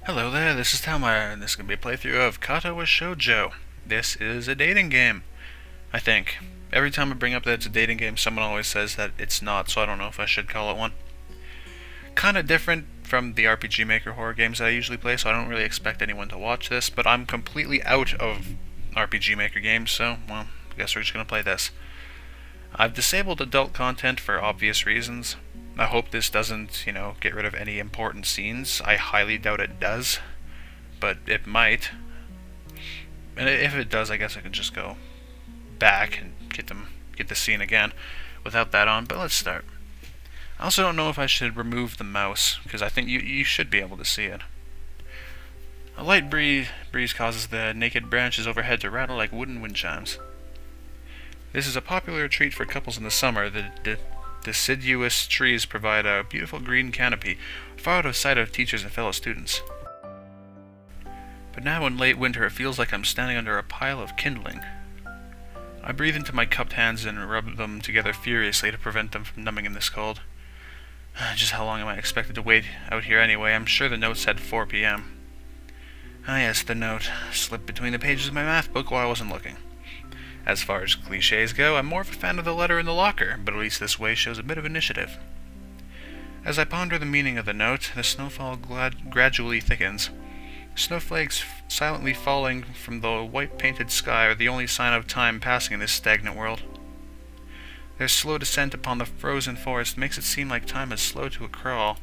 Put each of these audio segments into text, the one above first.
Hello there, this is Talmire, and this is going to be a playthrough of Katawa Shoujo. This is a dating game, I think. Every time I bring up that it's a dating game, someone always says that it's not, so I don't know if I should call it one. Kinda different from the RPG Maker horror games that I usually play, so I don't really expect anyone to watch this, but I'm completely out of RPG Maker games, so, well, I guess we're just going to play this. I've disabled adult content for obvious reasons. I hope this doesn't, get rid of any important scenes. I highly doubt it does, but it might. And if it does, I guess I could just go back and get the scene again without that on, but let's start. I also don't know if I should remove the mouse, because I think you should be able to see it. A light breeze causes the naked branches overhead to rattle like wooden wind chimes. This is a popular retreat for couples in the summer. The deciduous trees provide a beautiful green canopy, far out of sight of teachers and fellow students. But now in late winter it feels like I'm standing under a pile of kindling. I breathe into my cupped hands and rub them together furiously to prevent them from numbing in this cold. Just how long am I expected to wait out here anyway? I'm sure the note said 4 p.m. Ah yes, the note slipped between the pages of my math book while I wasn't looking. As far as cliches go, I'm more of a fan of the letter in the locker, but at least this way shows a bit of initiative. As I ponder the meaning of the note, the snowfall gradually thickens. Snowflakes silently falling from the white-painted sky are the only sign of time passing in this stagnant world. Their slow descent upon the frozen forest makes it seem like time is slow to a crawl.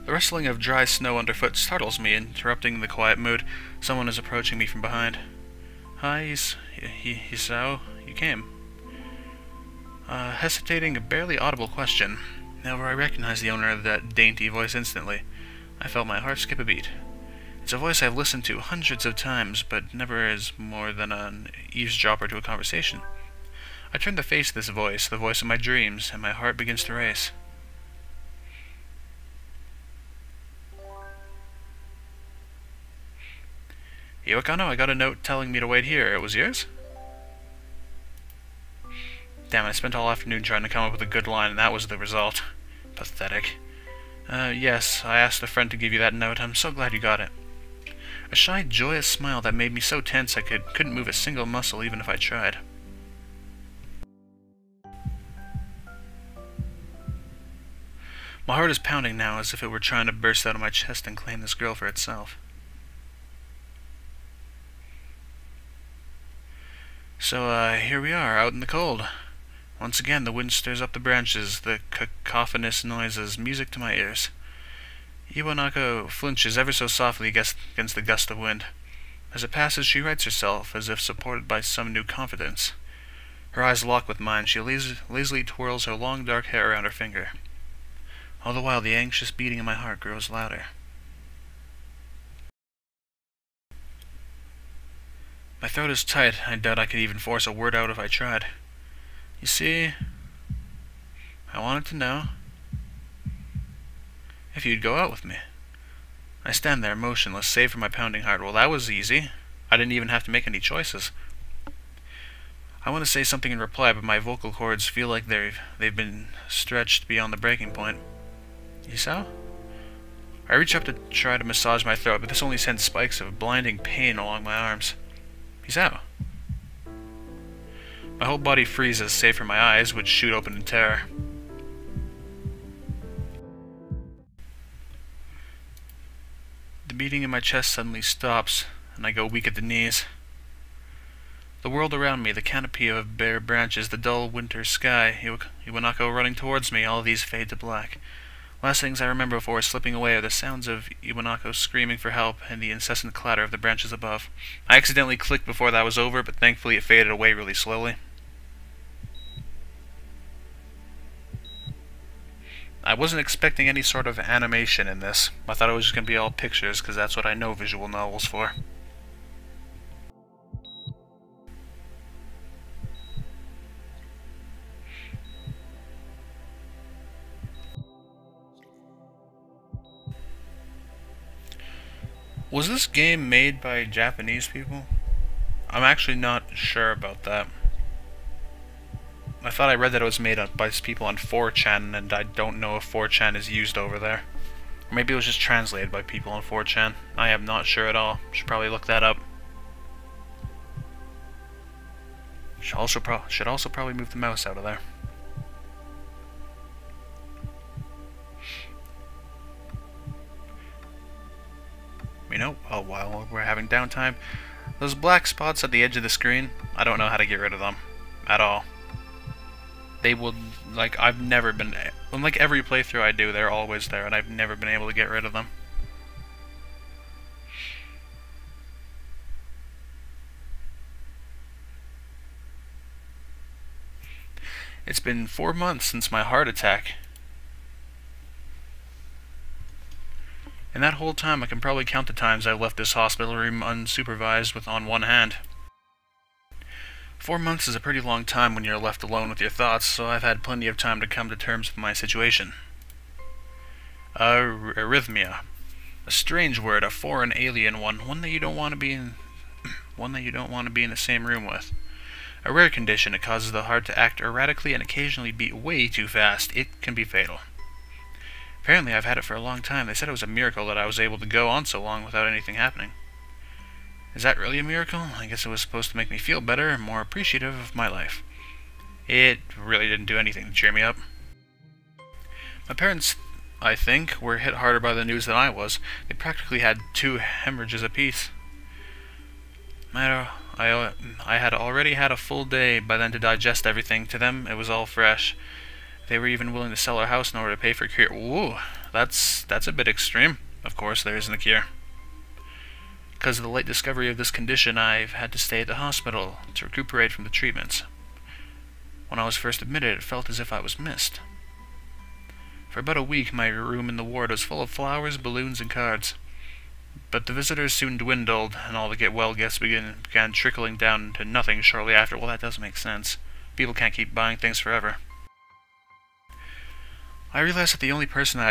The rustling of dry snow underfoot startles me, interrupting the quiet mood. Someone is approaching me from behind. Hi, Hisao, you came. Hesitating, a barely audible question. However, I recognized the owner of that dainty voice instantly. I felt my heart skip a beat. It's a voice I've listened to hundreds of times, but never as more than an eavesdropper to a conversation. I turn to face this voice, the voice of my dreams, and my heart begins to race. Iwakano, I got a note telling me to wait here. It was yours? Damn it, I spent all afternoon trying to come up with a good line, and that was the result. Pathetic. Yes, I asked a friend to give you that note. I'm so glad you got it. A shy, joyous smile that made me so tense I couldn't move a single muscle even if I tried. My heart is pounding now as if it were trying to burst out of my chest and claim this girl for itself. So, here we are, out in the cold. Once again, the wind stirs up the branches, the cacophonous noises, music to my ears. Iwanako flinches ever so softly against the gust of wind. As it passes, she rights herself, as if supported by some new confidence. Her eyes lock with mine. She lazily twirls her long dark hair around her finger. All the while, the anxious beating in my heart grows louder. My throat is tight. I doubt I could even force a word out if I tried. You see, I wanted to know if you'd go out with me. I stand there motionless, save for my pounding heart. Well, that was easy. I didn't even have to make any choices. I want to say something in reply, but my vocal cords feel like they've been stretched beyond the breaking point. Isao? I reach up to try to massage my throat, but this only sends spikes of blinding pain along my arms. Isao. My whole body freezes, save for my eyes, which shoot open in terror. The beating in my chest suddenly stops, and I go weak at the knees. The world around me, the canopy of bare branches, the dull winter sky, Iwanako running towards me, all these fade to black. Last things I remember before slipping away are the sounds of Iwanako screaming for help and the incessant clatter of the branches above. I accidentally clicked before that was over, but thankfully it faded away really slowly. I wasn't expecting any sort of animation in this. I thought it was just going to be all pictures, because that's what I know visual novels for. Was this game made by Japanese people? I'm actually not sure about that. I thought I read that it was made up by people on 4chan, and I don't know if 4chan is used over there. Or maybe it was just translated by people on 4chan. I am not sure at all. Should probably look that up. Should also probably move the mouse out of there. You know, while we're having downtime, those black spots at the edge of the screen, I don't know how to get rid of them. At all. They will, like, I've never been, like every playthrough I do, they're always there, and I've never been able to get rid of them. It's been 4 months since my heart attack. In that whole time, I can probably count the times I've left this hospital room unsupervised on one hand. 4 months is a pretty long time when you're left alone with your thoughts, so I've had plenty of time to come to terms with my situation. Arrhythmia. A strange word, a foreign alien one that you don't want to be in the same room with. A rare condition, it causes the heart to act erratically and occasionally beat way too fast. It can be fatal. Apparently I've had it for a long time. They said it was a miracle that I was able to go on so long without anything happening. Is that really a miracle? I guess it was supposed to make me feel better and more appreciative of my life. It really didn't do anything to cheer me up. My parents, I think, were hit harder by the news than I was. They practically had 2 hemorrhages apiece. I had already had a full day by then to digest everything. To them, it was all fresh. They were even willing to sell our house in order to pay for cure. Whoa, that's a bit extreme. Of course, there isn't a cure. Because of the late discovery of this condition, I've had to stay at the hospital to recuperate from the treatments. When I was first admitted, it felt as if I was missed. For about a week, my room in the ward was full of flowers, balloons, and cards. But the visitors soon dwindled, and all the get-well guests began trickling down to nothing shortly after. Well, that does make sense. People can't keep buying things forever. I realized that the only reason I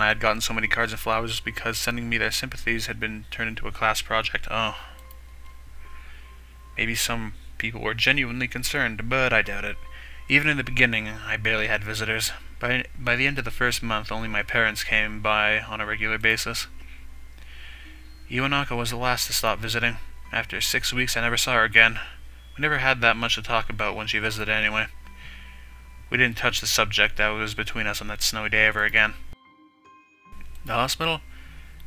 had gotten so many cards and flowers was because sending me their sympathies had been turned into a class project. Oh. Maybe some people were genuinely concerned, but I doubt it. Even in the beginning, I barely had visitors. By the end of the first month, only my parents came by on a regular basis. Iwanaka was the last to stop visiting. After 6 weeks, I never saw her again. We never had that much to talk about when she visited anyway. We didn't touch the subject that was between us on that snowy day ever again. The hospital?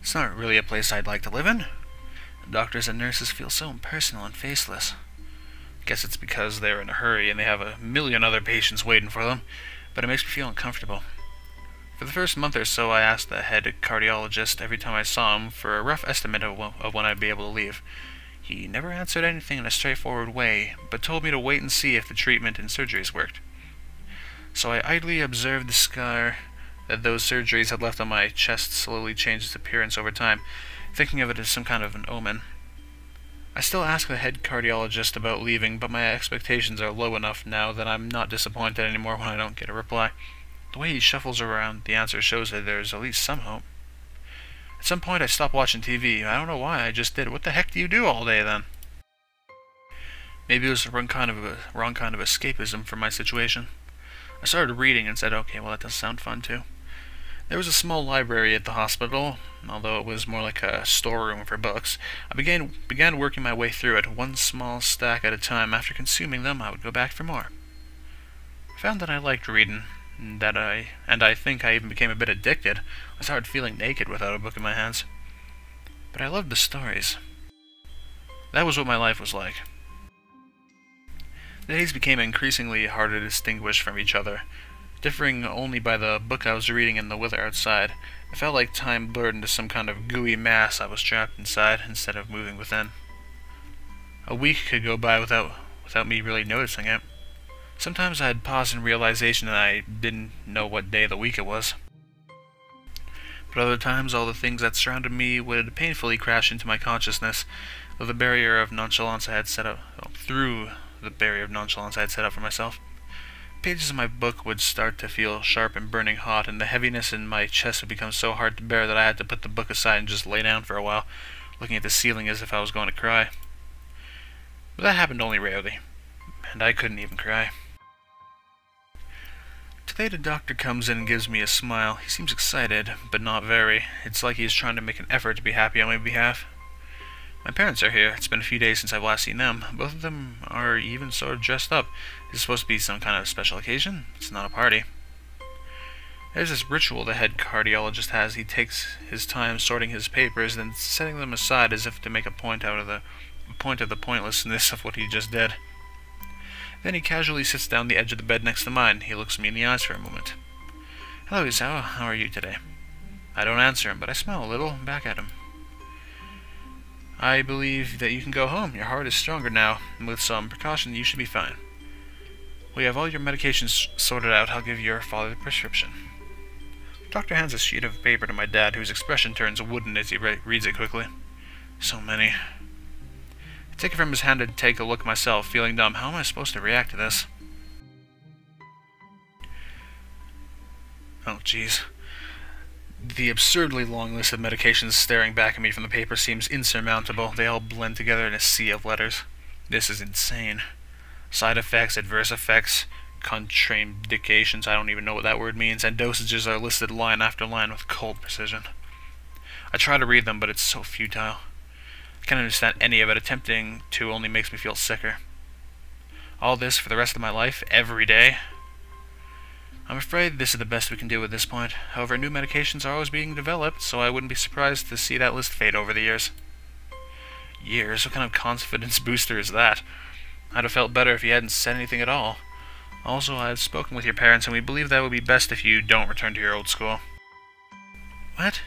It's not really a place I'd like to live in. The doctors and nurses feel so impersonal and faceless. Guess it's because they're in a hurry and they have a million other patients waiting for them, but it makes me feel uncomfortable. For the first month or so, I asked the head cardiologist every time I saw him for a rough estimate of when I'd be able to leave. He never answered anything in a straightforward way, but told me to wait and see if the treatment and surgeries worked. So I idly observed the scar that those surgeries had left on my chest slowly change its appearance over time, thinking of it as some kind of an omen. I still ask the head cardiologist about leaving, but my expectations are low enough now that I'm not disappointed anymore when I don't get a reply. The way he shuffles around the answer shows that there's at least some hope. At some point I stopped watching TV. I don't know why, I just did. What the heck do you do all day then? Maybe it was the wrong kind of escapism from my situation. I started reading and said, okay, well that does sound fun too. There was a small library at the hospital, although it was more like a storeroom for books. I began working my way through it, one small stack at a time. After consuming them, I would go back for more. I found that I liked reading, and I think I even became a bit addicted. I started feeling naked without a book in my hands. But I loved the stories. That was what my life was like. The days became increasingly harder to distinguish from each other, differing only by the book I was reading and the weather outside. It felt like time blurred into some kind of gooey mass I was trapped inside instead of moving within. A week could go by without me really noticing it. Sometimes I'd pause in realization that I didn't know what day of the week it was. But other times all the things that surrounded me would painfully crash into my consciousness, through the barrier of nonchalance I had set up for myself. Pages of my book would start to feel sharp and burning hot, and the heaviness in my chest would become so hard to bear that I had to put the book aside and just lay down for a while, looking at the ceiling as if I was going to cry. But that happened only rarely, and I couldn't even cry. Today the doctor comes in and gives me a smile. He seems excited, but not very. It's like he's trying to make an effort to be happy on my behalf. My parents are here. It's been a few days since I've last seen them. Both of them are even sort of dressed up. Is it supposed to be some kind of special occasion? It's not a party. There's this ritual the head cardiologist has. He takes his time sorting his papers, then setting them aside as if to make a point of the pointlessness of what he just did. Then he casually sits down the edge of the bed next to mine. He looks me in the eyes for a moment. "Hello, Isawa. How are you today?" I don't answer him, but I smile a little back at him. "I believe that you can go home. Your heart is stronger now, and with some precaution you should be fine. We have all your medications sorted out. I'll give your father the prescription." The doctor hands a sheet of paper to my dad, whose expression turns wooden as he reads it quickly. So many. I take it from his hand and take a look myself, feeling dumb. How am I supposed to react to this? Oh, jeez. The absurdly long list of medications staring back at me from the paper seems insurmountable. They all blend together in a sea of letters. This is insane. Side effects, adverse effects, contraindications, I don't even know what that word means, and dosages are listed line after line with cold precision. I try to read them, but it's so futile. I can't understand any of it. Attempting to only makes me feel sicker. All this for the rest of my life, every day? I'm afraid this is the best we can do at this point. However, new medications are always being developed, so I wouldn't be surprised to see that list fade over the years. Years? What kind of confidence booster is that? I'd have felt better if you hadn't said anything at all. Also, I've spoken with your parents, and we believe that would be best if you don't return to your old school. What?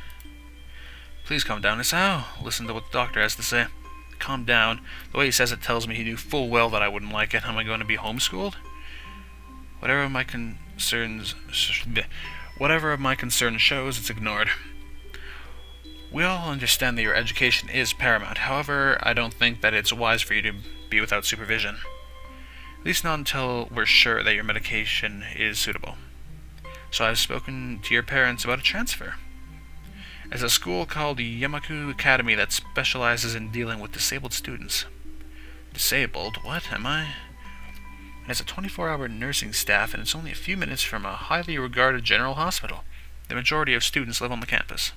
Please calm down, Isao. Listen to what the doctor has to say. Calm down. The way he says it tells me he knew full well that I wouldn't like it. Am I going to be homeschooled? Whatever of my concerns shows, it's ignored. We all understand that your education is paramount. However, I don't think that it's wise for you to be without supervision. At least not until we're sure that your medication is suitable. So I've spoken to your parents about a transfer. As a school called Yamaku Academy that specializes in dealing with disabled students. Disabled? What am I? It has a 24-hour nursing staff, and it's only a few minutes from a highly regarded general hospital. The majority of students live on the campus.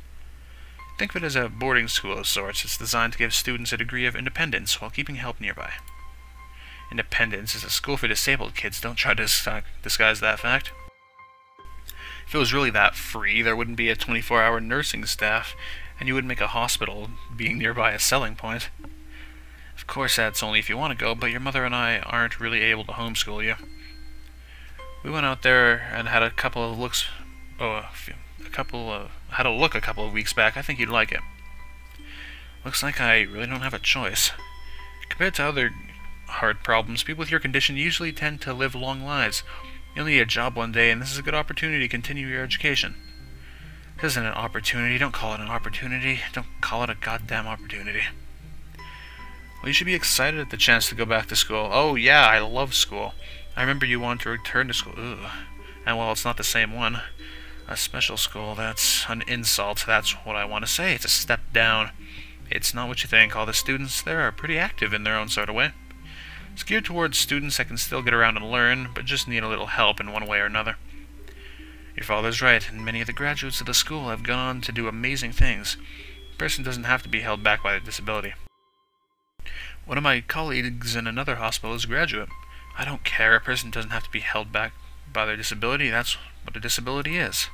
Think of it as a boarding school of sorts. It's designed to give students a degree of independence while keeping help nearby. Independence is a school for disabled kids. Don't try to disguise that fact. If it was really that free, there wouldn't be a 24-hour nursing staff, and you wouldn't make a hospital being nearby a selling point. Of course, that's only if you want to go, but your mother and I aren't really able to homeschool you. We went out there and had a couple of looks. Had a look a couple of weeks back. I think you'd like it. Looks like I really don't have a choice. Compared to other heart problems, people with your condition usually tend to live long lives. You'll need a job one day, and this is a good opportunity to continue your education. This isn't an opportunity. Don't call it an opportunity. Don't call it a goddamn opportunity. Well, you should be excited at the chance to go back to school. Oh, yeah, I love school. I remember you wanted to return to school. Ugh. And, well, it's not the same one. A special school, that's an insult. That's what I want to say. It's a step down. It's not what you think. All the students there are pretty active in their own sort of way. It's geared towards students that can still get around and learn, but just need a little help in one way or another. Your father's right, and many of the graduates of the school have gone on to do amazing things. A person doesn't have to be held back by a disability. One of my colleagues in another hospital is a graduate. I don't care. A person doesn't have to be held back by their disability. That's what a disability is.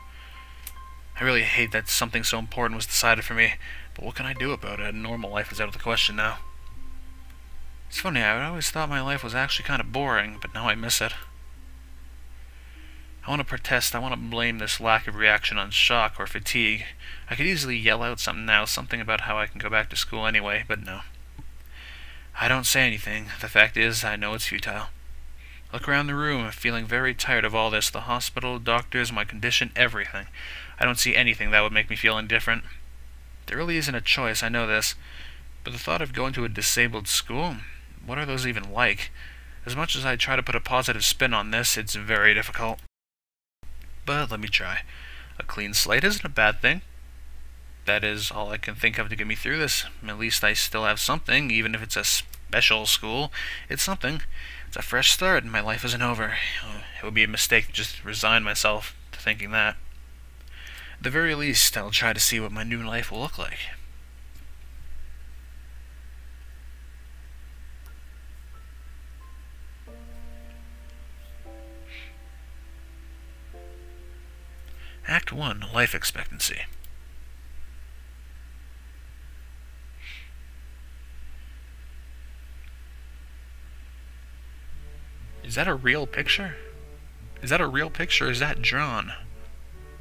I really hate that something so important was decided for me, but what can I do about it? A normal life is out of the question now. It's funny, I always thought my life was actually kind of boring, but now I miss it. I want to protest. I want to blame this lack of reaction on shock or fatigue. I could easily yell out something now, something about how I can go back to school anyway, but no. I don't say anything. The fact is, I know it's futile. I look around the room, feeling very tired of all this. The hospital, doctors, my condition, everything. I don't see anything that would make me feel indifferent. There really isn't a choice, I know this. But the thought of going to a disabled school, what are those even like? As much as I try to put a positive spin on this, it's very difficult. But let me try. A clean slate isn't a bad thing. That is all I can think of to get me through this. At least I still have something, even if it's a special school. It's something. It's a fresh start and my life isn't over. It would be a mistake to just resign myself to thinking that. At the very least, I'll try to see what my new life will look like. Act 1, Life Expectancy. Is that a real picture? Is that a real picture or is that drawn?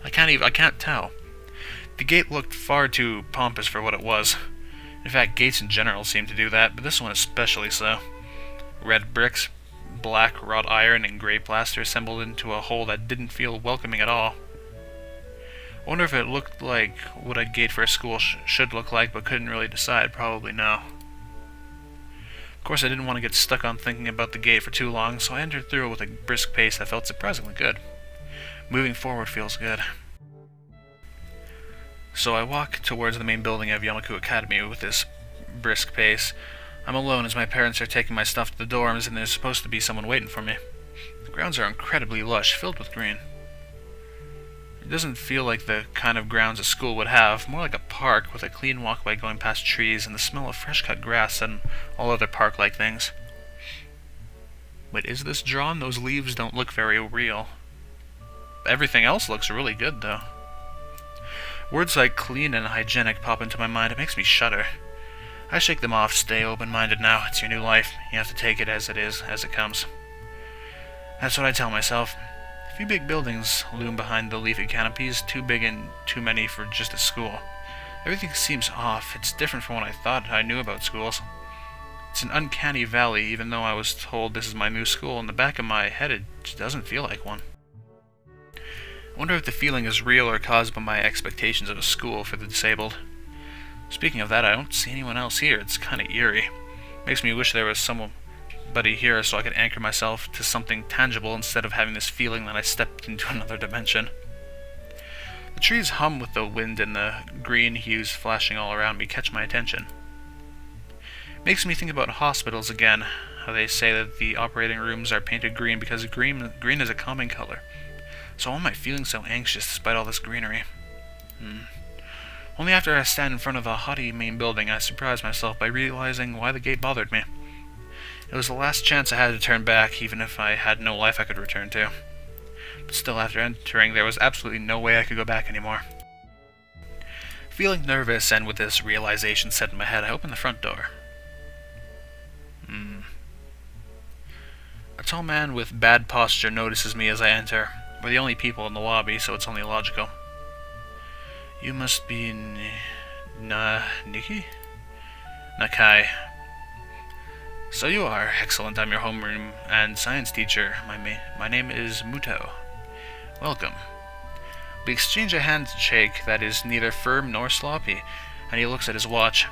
I can't tell. The gate looked far too pompous for what it was. In fact, gates in general seem to do that, but this one especially so. Red bricks, black wrought iron, and gray plaster assembled into a whole that didn't feel welcoming at all. I wonder if it looked like what a gate for a school should look like, but couldn't really decide. Probably no. Of course, I didn't want to get stuck on thinking about the gate for too long, so I entered through it with a brisk pace that felt surprisingly good. Moving forward feels good. So I walk towards the main building of Yamaku Academy with this brisk pace. I'm alone as my parents are taking my stuff to the dorms, and there's supposed to be someone waiting for me. The grounds are incredibly lush, filled with green. It doesn't feel like the kind of grounds a school would have, more like a park with a clean walkway going past trees and the smell of fresh-cut grass and all other park-like things. Wait, is this drawn? Those leaves don't look very real. Everything else looks really good, though. Words like clean and hygienic pop into my mind. It makes me shudder. I shake them off. Stay open-minded now. It's your new life. You have to take it as it is, as it comes. That's what I tell myself. A few big buildings loom behind the leafy canopies, too big and too many for just a school. Everything seems off. It's different from what I thought I knew about schools. It's an uncanny valley, even though I was told this is my new school. In the back of my head, it just doesn't feel like one. I wonder if the feeling is real or caused by my expectations of a school for the disabled. Speaking of that, I don't see anyone else here. It's kind of eerie. Makes me wish there was somebody here so I could anchor myself to something tangible instead of having this feeling that I stepped into another dimension. The trees hum with the wind and the green hues flashing all around me catch my attention. Makes me think about hospitals again, how they say that the operating rooms are painted green because green is a calming color. So why am I feeling so anxious despite all this greenery? Only after I stand in front of the haughty main building I surprise myself by realizing why the gate bothered me. It was the last chance I had to turn back, even if I had no life I could return to. But still, after entering, there was absolutely no way I could go back anymore. Feeling nervous and with this realization set in my head, I open the front door. A tall man with bad posture notices me as I enter. We're the only people in the lobby, so it's only logical. You must be Nikki? Nakai. So you are. Excellent. I'm your homeroom and science teacher. My name is Muto. Welcome. We exchange a handshake that is neither firm nor sloppy, and he looks at his watch.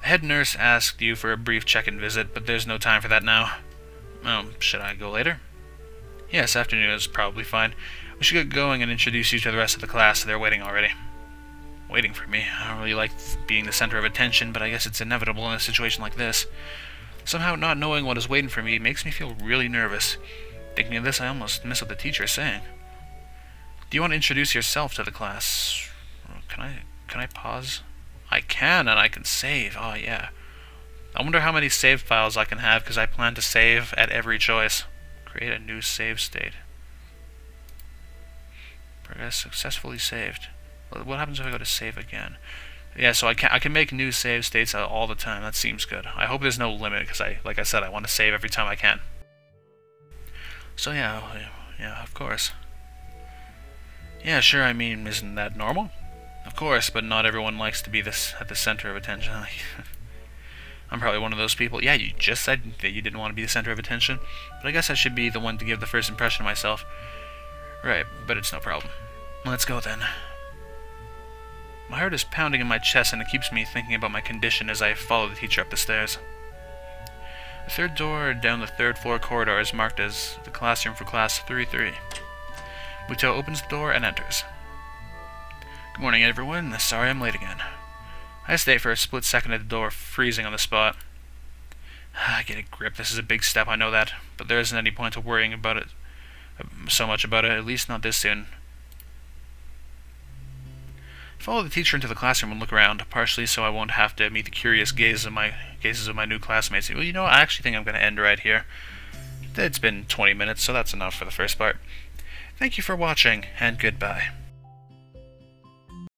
The head nurse asked you for a brief check-in visit, but there's no time for that now. Oh, should I go later? Yes, afternoon is probably fine. We should get going and introduce you to the rest of the class. They're waiting already. Waiting for me. I don't really like being the center of attention, but I guess it's inevitable in a situation like this. Somehow not knowing what is waiting for me makes me feel really nervous. Thinking of this, I almost miss what the teacher is saying. Do you want to introduce yourself to the class? Can I pause? I can, and I can save. Oh, yeah. I wonder how many save files I can have, because I plan to save at every choice. Create a new save state. Progress successfully saved. What happens if I go to save again? Yeah, so I can make new save states all the time. That seems good. I hope there's no limit, because like I said, I want to save every time I can. So yeah, of course. Yeah, sure, I mean, isn't that normal? Of course, but not everyone likes to be at the center of attention. I'm probably one of those people. Yeah, you just said that you didn't want to be the center of attention, but I guess I should be the one to give the first impression of myself. Right, but it's no problem. Let's go then. My heart is pounding in my chest and it keeps me thinking about my condition as I follow the teacher up the stairs. The third door down the third floor corridor is marked as the classroom for class 3-3. Muto opens the door and enters. Good morning, everyone. Sorry I'm late again. I stay for a split second at the door, freezing on the spot. Get a grip. This is a big step, I know that. But there isn't any point to worrying about it so much about it, at least not this soon. Follow the teacher into the classroom and look around, partially so I won't have to meet the curious gazes of my new classmates. Well, you know what? I actually think I'm going to end right here. It's been 20 minutes, so that's enough for the first part. Thank you for watching, and goodbye.